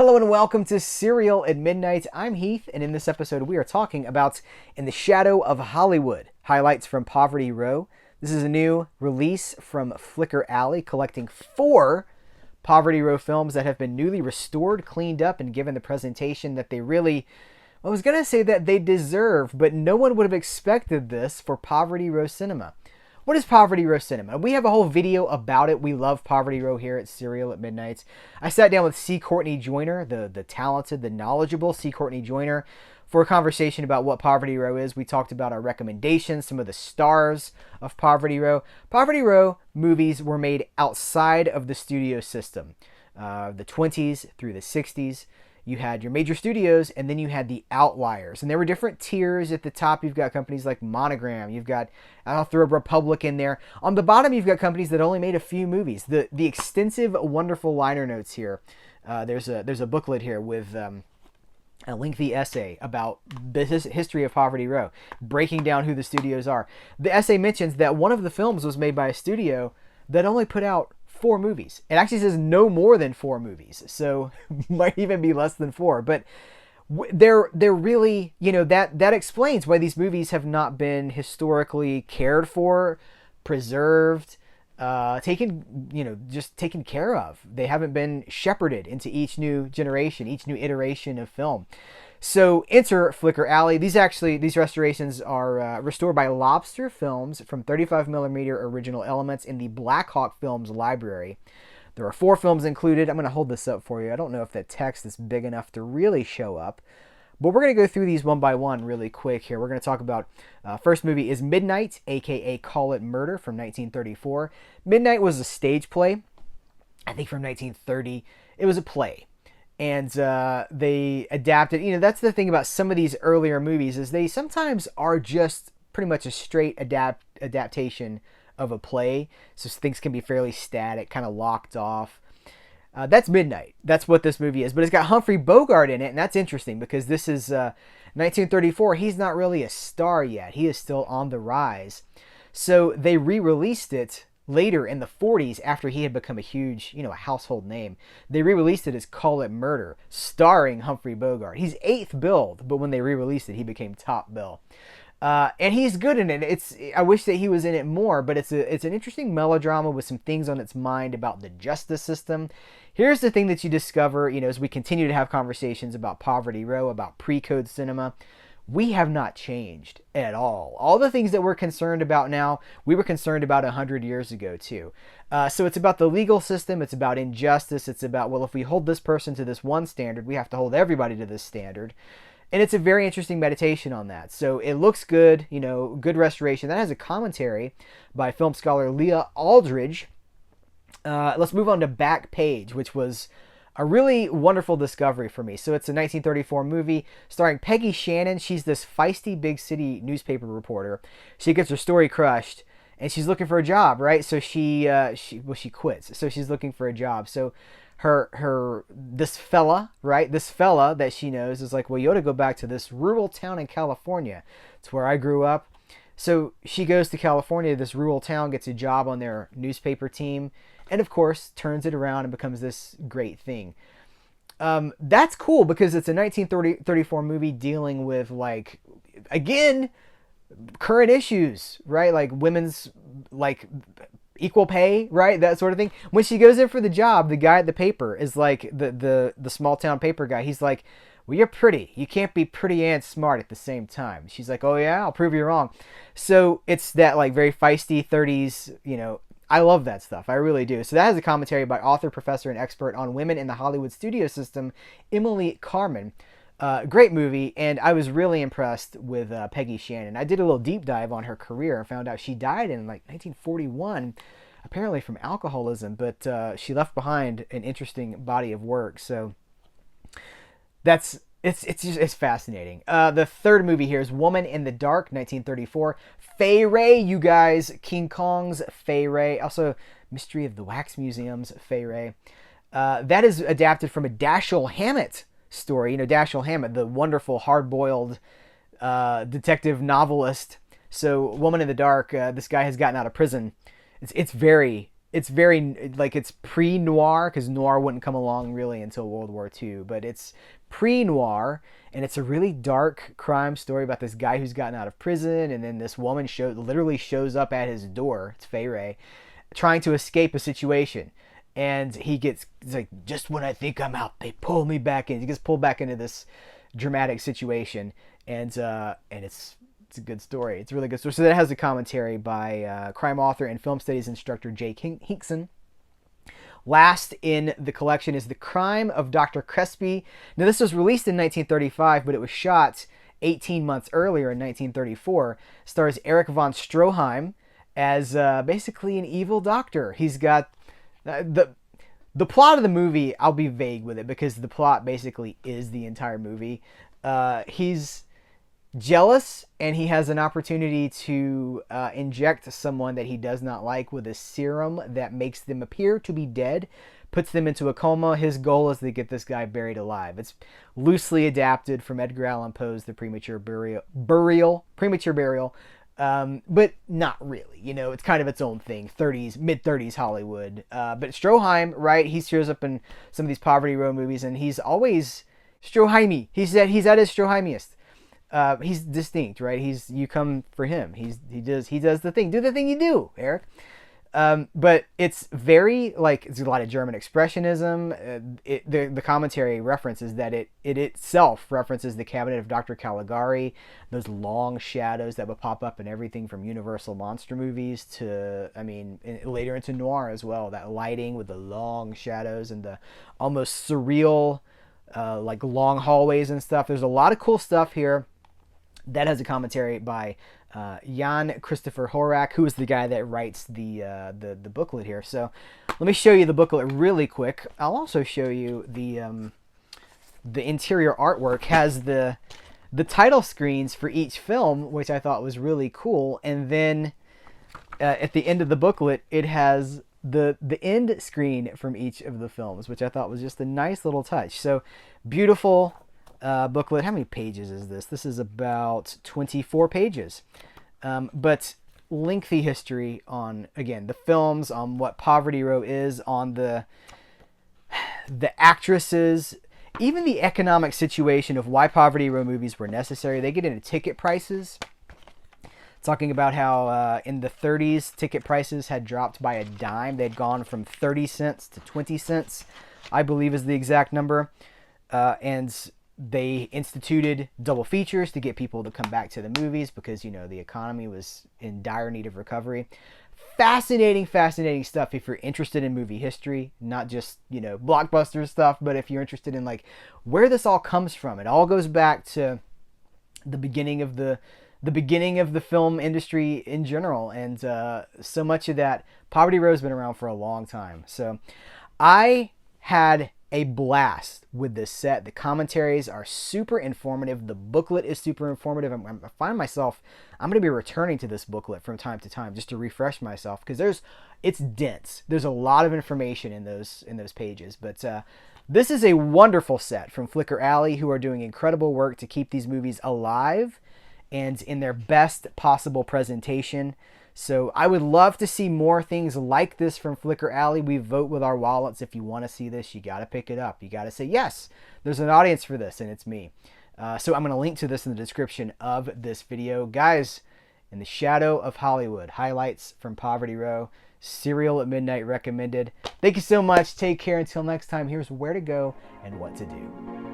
Hello and welcome to Cereal at Midnight. I'm Heath, and in this episode we are talking about In the Shadow of Hollywood, highlights from Poverty Row. This is a new release from Flickr Alley, collecting 4 Poverty Row films that have been newly restored, cleaned up, and given the presentation that they really, I was going to say that they deserve, but no one would have expected this for Poverty Row Cinema. What is Poverty Row Cinema? We have a whole video about it. We love Poverty Row here at Cereal at Midnight. I sat down with C. Courtney Joyner, the talented, the knowledgeable C. Courtney Joyner, for a conversation about what Poverty Row is. We talked about our recommendations, some of the stars of Poverty Row. Poverty Row movies were made outside of the studio system. The 20s through the 60s. You had your major studios, and then you had the outliers. And there were different tiers. At the top, you've got companies like Monogram. You've got, I'll throw Republic in there. On the bottom, you've got companies that only made a few movies. The extensive, wonderful liner notes here. There's a booklet here with a lengthy essay about the history of Poverty Row, breaking down who the studios are. The essay mentions that one of the films was made by a studio that only put out 4 movies. It actually says no more than 4 movies, so might even be less than 4. But they're really, that explains why these movies have not been historically cared for, preserved, just taken care of. They haven't been shepherded into each new generation, each new iteration of film. So enter Flickr Alley. These restorations are restored by Lobster Films from 35mm original elements in the Blackhawk Films library. There are 4 films included. I'm going to hold this up for you. I don't know if that text is big enough to really show up, but we're going to go through these one by one really quick here. We're going to talk about, first movie is Midnight, aka Call It Murder, from 1934. Midnight was a stage play, I think from 1930. It was a play. And they adapted, that's the thing about some of these earlier movies, is they sometimes are just pretty much a straight adaptation of a play. So things can be fairly static, kind of locked off. That's Midnight. That's what this movie is. But it's got Humphrey Bogart in it, and that's interesting because this is 1934. He's not really a star yet. He is still on the rise. So they re-released it later in the 40s, after he had become a huge, a household name. They re-released it as Call It Murder, starring Humphrey Bogart. He's 8th billed, but when they re-released it, he became top bill. And he's good in it. I wish that he was in it more, but it's an interesting melodrama with some things on its mind about the justice system. Here's the thing that you discover, as we continue to have conversations about Poverty Row, about pre-code cinema. We have not changed at all. All the things that we're concerned about now, we were concerned about 100 years ago too. So it's about the legal system. It's about injustice. It's about, well, if we hold this person to this one standard, we have to hold everybody to this standard. And it's a very interesting meditation on that. So it looks good, good restoration. That has a commentary by film scholar Leah Aldridge. Let's move on to Back Page, which was a really wonderful discovery for me. So it's a 1934 movie starring Peggy Shannon. She's this feisty big city newspaper reporter. She gets her story crushed, and she's looking for a job, right? So she quits. So she's looking for a job. So this fella that she knows is like, well, you ought to go back to this rural town in California. It's where I grew up. So she goes to California, this rural town, gets a job on their newspaper team, and of course turns it around and becomes this great thing. That's cool because it's a 1934 movie dealing with, like, again, current issues, right? Like women's, like, equal pay, right? That sort of thing. When she goes in for the job, the guy at the paper is like, the small town paper guy. He's like, well, you're pretty. You can't be pretty and smart at the same time. She's like, oh yeah, I'll prove you wrong. So it's that, like, very feisty 30s, I love that stuff. I really do. So that has a commentary by author, professor, and expert on women in the Hollywood studio system, Emily Carmen. Great movie, and I was really impressed with Peggy Shannon. I did a little deep dive on her career and found out she died in, like, 1941, apparently from alcoholism, but she left behind an interesting body of work. So it's fascinating. The third movie here is Woman in the Dark, 1934. Fay Wray, you guys. King Kong's Fay Wray. Also, Mystery of the Wax Museum's Fay Wray. That is adapted from a Dashiell Hammett story. Dashiell Hammett, the wonderful hard-boiled detective novelist. So, Woman in the Dark, this guy has gotten out of prison. It's very it's very like it's pre-noir because noir wouldn't come along really until World War II, but it's pre-noir and it's a really dark crime story about this guy who's gotten out of prison, and then this woman literally shows up at his door. It's Fay Ray, trying to escape a situation, and he's like, just when I think I'm out, they pull me back in. He gets pulled back into this dramatic situation, and it's a good story. It's a really good story. So that has a commentary by crime author and film studies instructor Jake Hinkson. Last in the collection is The Crime of Dr. Crespi. Now, this was released in 1935, but it was shot 18 months earlier in 1934. Stars Erich von Stroheim as basically an evil doctor. He's got the plot of the movie. I'll be vague with it because the plot basically is the entire movie. He's jealous, and he has an opportunity to inject someone that he does not like with a serum that makes them appear to be dead, puts them into a coma. His goal is to get this guy buried alive. It's loosely adapted from Edgar Allan Poe's The Premature Burial, but not really. You know, it's kind of its own thing. Mid-30s Hollywood. But Stroheim, right? He shows up in some of these Poverty Row movies, and he's always Stroheimy. He's at his Stroheimiest. He's distinct, right? You come for him. He does the thing. Do the thing you do, Eric. But it's very it's a lot of German expressionism. The commentary references that it itself references the Cabinet of Dr. Caligari, those long shadows that would pop up in everything from Universal monster movies to, later into noir as well. That lighting with the long shadows and the almost surreal, long hallways and stuff. There's a lot of cool stuff here. That has a commentary by Jan Christopher Horak, who is the guy that writes the booklet here. So let me show you the booklet really quick. I'll also show you the interior artwork. Has the title screens for each film, which I thought was really cool. And then at the end of the booklet, it has the end screen from each of the films, which I thought was just a nice little touch. So beautiful booklet. How many pages is this? This is about 24 pages. But lengthy history on, again, the films, on what Poverty Row is, on the actresses, even the economic situation of why Poverty Row movies were necessary. They get into ticket prices, talking about how in the 30s ticket prices had dropped by a dime. They'd gone from 30 cents to 20 cents, I believe is the exact number. And they instituted double features to get people to come back to the movies because, the economy was in dire need of recovery. Fascinating stuff if you're interested in movie history, not just, blockbuster stuff, but if you're interested in where this all comes from. It all goes back to the beginning of the film industry in general, and so much of that. Poverty Row has been around for a long time. So I had a blast with this set. The commentaries are super informative. The booklet is super informative. I find myself, I'm going to be returning to this booklet from time to time just to refresh myself because it's dense. There's a lot of information in those pages. But this is a wonderful set from Flicker Alley, who are doing incredible work to keep these movies alive and in their best possible presentation. So I would love to see more things like this from Flicker Alley. We vote with our wallets. If you want to see this, you got to pick it up. You got to say, yes, there's an audience for this, and it's me. So I'm going to link to this in the description of this video. Guys, In the Shadow of Hollywood, highlights from Poverty Row, Cereal at Midnight recommended. Thank you so much. Take care. Until next time, here's where to go and what to do.